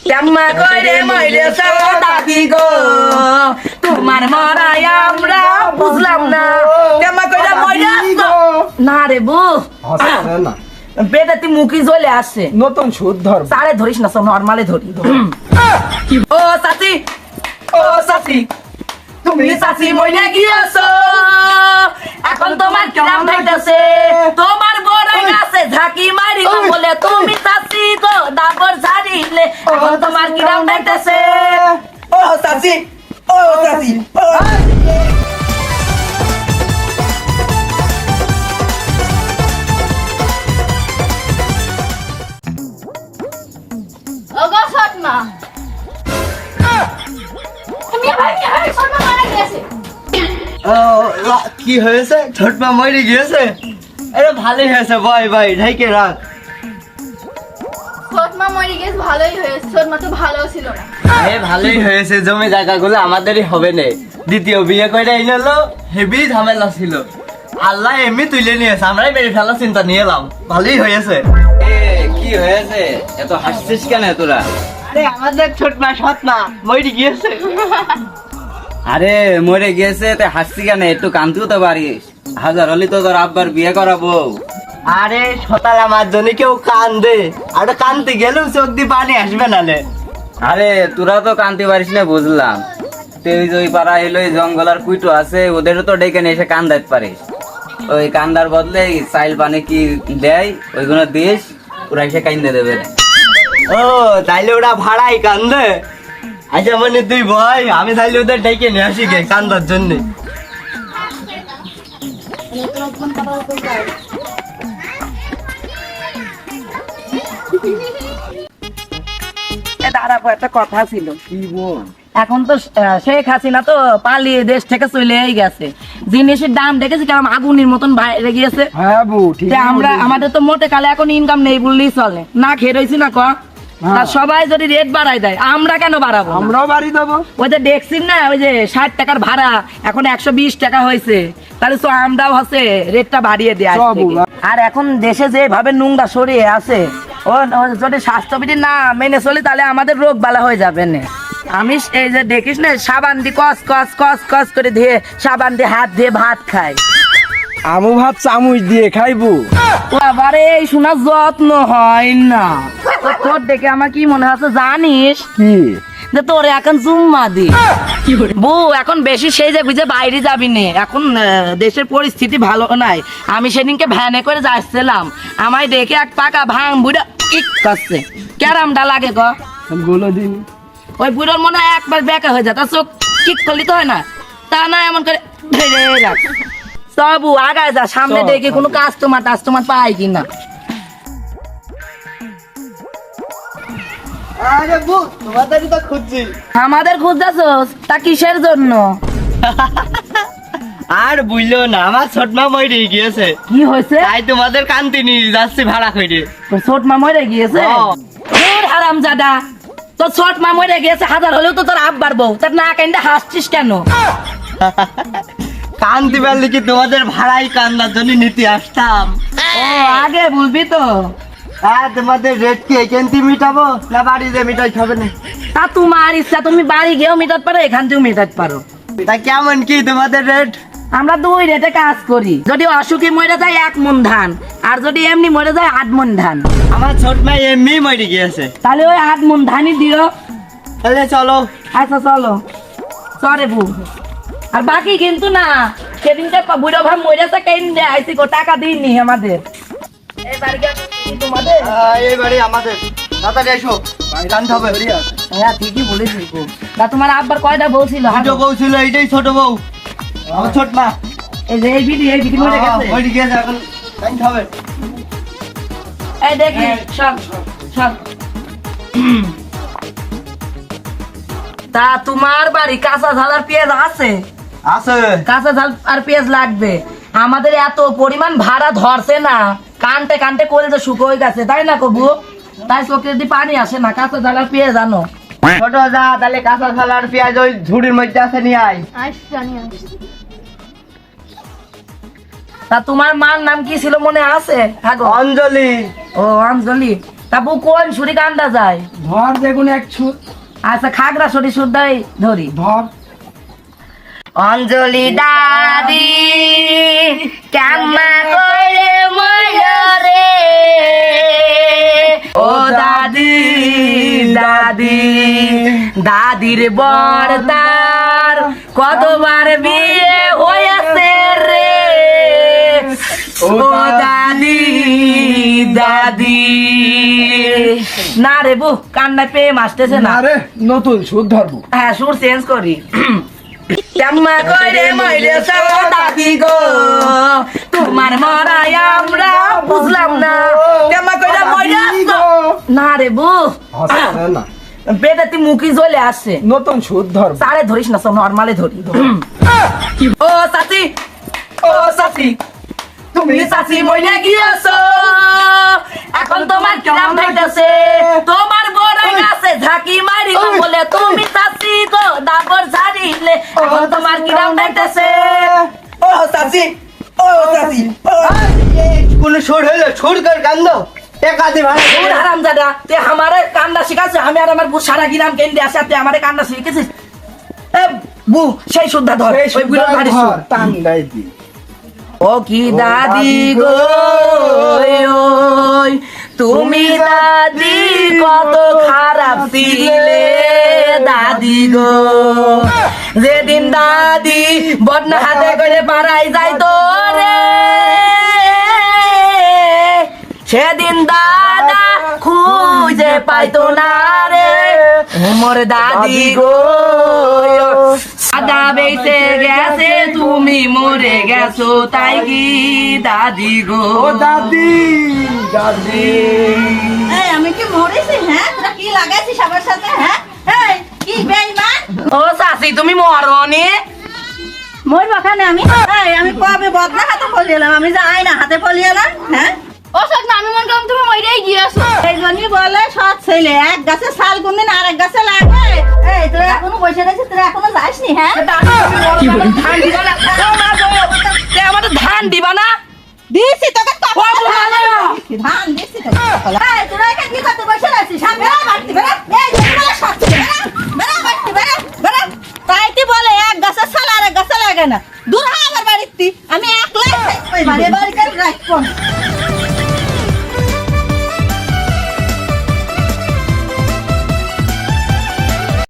কেম্মা কইরে মইরেছ দাদি গো, তোমার মরাই আমরা বুঝলাম না। কেম্মা কইরে মইরেছ না রে বউ, না বেদাতি মুখি চলে আসছে। নতুন সুদ ধর সারে ধরিস না, সব নরমালে ধরি। ও চাচি, ও চাচি, তুমি চাচি মইরে গিয়েছো, এখন তোমার কিরাম ঠাইতেছে, তোমার বড় গাছে ঝাঁকি মারিল বলে তুমি চাচি গো দাবর ঝাড়িলে, এখন তোমার কিরাম ঠাইতেছে। ও চাচি, ও চাচি, ও ওগো সৎমা, সৎমা মারা গেছে। কি হয়েছে? ছোট মা মরে গিয়েছে? আরে ভালোই হয়েছে, ভাই ভাই ঢাইকে রাখ। সৎমা মরে গেছে, ভালোই হয়েছে। সৎমা তো ভালো ছিল না। আরে ভালোই হয়েছে, জমি জায়গাগুলো আমাদেরই হবে না। দ্বিতীয় বিয়ে করে এলো, হেভি ঝামেলা ছিল। আল্লাহ এমনি তুলে নিয়েছে, আমরাই মেরে ফেলার চিন্তা নিয়ে এলাম। ভালোই হয়েছে। কি হয়েছে? এত হাসছিস কেন তোরা? আরে আমাদের ছোট মা সৎ মা মরে গিয়েছে। আরে মরে গেছে তে হাসছি কেন? একটু কান্দতেও তো পারিস। হাজার হলি তো তোর আব্বার বিয়ে করাবো। আরে সতাল আমার জন্য কেউ কান্দে, আর কানতে গেলেও চোখ দিয়ে পানি আসবে নালে। আরে তোরা তো কানতে পারিস না বুঝলাম। তুই ওই পাড়া এলো জঙ্গল আর কুইটো আছে, ওদেরও তো ডেকে নিয়ে এসে কান্দাতে পারিস। ওই কান্দার বদলে চাইল পানি কি দেয় ওইগুলো দিস, ওরা এসে কান্দে দেবে। ও তাইলে ওরা ভাড়াই কান্দে? আচ্ছা মানে তুই ভয়, আমি তাইলে ওদের ডেকে নিয়ে আসি গে কান্দার জন্য। দাঁড়াবো, একটা কথা ছিল। কি বোন? এখন তো শেখ হাসিনা তো পালিয়ে দেশ থেকে চলেই গেছে, জিনিসের দাম দেখেছি কেমন আগুনের মতন বাইরে গিয়েছে। হ্যাঁ বউ ঠিক তে আমরা আমাদের তো মোটে কালে এখন ইনকাম নেই বললেই চলে, না খেয়ে রয়েছি না ক। তা সবাই যদি রেট বাড়াই দেয়, আমরা কেন বাড়াবো না? আমরাও বাড়ি দেবো। ওই যে দেখছিস না, ওই যে 60 টাকার ভাড়া এখন 120 টাকা হয়েছে, তাহলে তো আমরাও হচ্ছে রেটটা বাড়িয়ে দেয় আজ থেকে। আর এখন দেশে যেভাবে নোংরা সরিয়ে আছে, ও যদি স্বাস্থ্যবিধি না মেনে চলি তাহলে আমাদের রোগ বালা হয়ে যাবে না। আমি এই যে দেখিস না, সাবান দিয়ে কস কস কস কস করে ধুয়ে, সাবান দিয়ে হাত দিয়ে ভাত খাই। আমু ভাত চামচ দিয়ে খাইবো। আবারে এই শোনা যত্ন হয় না। তো তোর দেখে আমার কি মনে হচ্ছে জানিস, কি? যে তোর এখন জুম্মা দি বউ, এখন বেশি সেই যে বুঝে বাইরে যাবি নে, এখন দেশের পরিস্থিতি ভালো নাই। আমি সেদিনকে ভ্যানে করে যাচ্ছিলাম, আমায় দেখে এক পাকা ভাঙ বুড়া ইক করছে, ক্যারামটা লাগে গ। বলো দিন। ওই বুড়োর মনে হয় একবার বেকা হয়ে যায়, তার চোখ কিক করলি তো হয় না, তা না এমন করে ধরে রাখ। সবু আগায় যা, সামনে দেখি কোনো কাস্টমার পাই কিনা। আরে বউ তোমাদেরই তো খুঁজছি। আমাদের খুঁজতেছস, তা কিসের জন্য? আর বুঝলো না, আমার ছোট মা মরে গিয়েছে, কি হয়েছে? তাই তোমাদের কান্তি নিয়ে যাচ্ছি ভাড়া করে। তোর ছোট মা মরে গিয়েছে? হারাম জাদা, তোর ছোট মা মরে গিয়েছে, হাজার হলেও তো তোর আব্বার বউ, তার না কেন্দ্রে হাসছিস কেন? কান্তি পারলে কি তোমাদের ভাড়াই কান্দার জন্য নিতে আসতাম। ও আগে বলবি তো। হ্যাঁ তোমাদের রেট কি এখান থেকে মিটাবো না বাড়িতে মিটাই হবে না? তা তোমার ইচ্ছা, তুমি বাড়ি গিয়েও মিটাতে পারো, এখান থেকেও মিটাতে পারো। তা কেমন কি তোমাদের রেট? আমরা 2 রেটে কাজ করি, যদি অসুখী মরে যায় 1 মন ধান, আর যদি এমনি মরে যায় 8 মন ধান। আমার ছোট মা এমনি মরে গিয়েছে, তাহলে ওই 8 মন ধানই দিও। তাহলে চলো। আচ্ছা চলো, চরে বউ। আর বাকি কিন্তু না, সেদিনকে বুড়ো ভাই মরেছে, কেন্দ্রে আইসি গো, টাকা দিইনি আমাদের। এই বাড়ি তোমাদের? এই বাড়ি আমাদের, তাড়াতাড়ি এসো, জানতে হবে। হ্যাঁ ঠিকই বলেছিস গো। তা তোমার আব্বার কয়টা বউ ছিল? ছোট বউ ছিল, এইটাই ছোট বউ, আমার ছোট মা। এই যে এই বিটি মরে গেছে। মরে গিয়েছে, এখন জানতে হবে। এই দেখি সব সব। তা তোমার বাড়ি কাঁচা ঝাল আর পেঁয়াজ আছে? আছে। কাঁচা ঝাল আর পেঁয়াজ লাগবে। আমাদের এত পরিমাণ ভাড়া ধরছে না, কানতে কানতে করে যে শুকো হয়ে গেছে, তাই না কবু? তাই চোখে যদি পানি আসে না, কাঁচা ঝাল আর পেঁয়াজ আনো। ছোট যা, তাহলে কাঁচা ঝাল আর পেঁয়াজ ওই ঝুড়ির মধ্যে আছে, নিয়ে আয়। জানি তা তোমার মার নাম কি ছিল মনে আছে? অঞ্জলি। ও অঞ্জলি। তাপু কোন ছুরি কান্দা যায় ধর দেখুন এক ছুট আচ্ছা খাগড়া ছুরি সুদ্ধাই ধরি ধর অঞ্জলি দাদি কেমা করে মইল রে ও দাদি দাদি দাদির বর্দার কতবার বিয়ে হয়েছে রে ও দাদি দাদি না রে বু কান্নায় পেয়ে মাসতেছে না আরে নতুন সুদ ধরবো হ্যাঁ সুর চেঞ্জ করি কেমা করে মইলে দাদি গো তোমার মরাই আমরা বুঝলাম না কেমা করে মইলে না রে বু হাসে না বেটাতে মুখি চলে আসছে নতুন সুদ ধরবো সারে ধরিস না সব নরমালে ধরি ও সাথী ও সাথী তুমি সাথী মইলে গিয়েছো এখন তোমার কিরাম খাইতেছে তোমার বড় গাছে ঝাঁকি মারি বলে তুমি সাথী গো দাবর ছাড়িলে এখন তোমার কিরাম খাইতেছে ও সাসি ও সাসি কোন সুর হইলো সুর কর কান্দ টাকা দে ভাই তোর হারামজাদা তে আমারে কান্না শিখাছে আমি আর আমার বু সারা গিরাম কেন্দ্রে আসে তুই আমারে কান্না শিখেছিস এ বু সেই শুদ্ধা ধর এই ওই বুড়ো ভারী সুর। ধর টান গাই দি ও কি দাদি গো ওই তুমি দাদি কত খারাপ ছিলে দাদি গো যেদিন দাদি বদনা হাতে করে পাড়াই যাইতো রে সেদিন দাদা খুঁজে পাইতো না রে মোর দাদি গো দাদা বেঁচে গেছে তুমি মরে গেছো তাই কি দাদি গো ও দাদি দাদি আমি কি মরেছি হ্যাঁ তোরা কি লাগাইছিস আমার সাথে হ্যাঁ এই কি বেঈমান ও শাশি তুমি মরনি মরবো খানে আমি কবে বদনা হাতে ফলিয়েলাম আমি যে আয়না হাতে ফলিয়েলাম হ্যাঁ ও সৎ মা আমি মনে করলাম তুমি মইরেই গিয়েছো এই জন্যই বলে সৎ ছেলে এক গাছে শাল কোনদিন আর এক গাছে লাগবে এই তোরা এখনো বসে রয়েছিস তোরা এখনো যাসনি হ্যাঁ আমাদের ধান দিবা না দিছি তোকে ও বুড়ালে। ধান দিছি তোকে এই তোরা এখানে কি করতে বসে রয়েছিস হ্যাঁ বেড়া বাড়তি বেড়া এই বেড়া সৎ ছেলে বেড়া বাড়তি বেড়া বেড়া তাই তুই বলে এক গাছে শাল আর এক গাছে লাগে না দূর হয় আমার বাড়িতে আমি একলাই বাড়ি বাড়ি করে রাখবো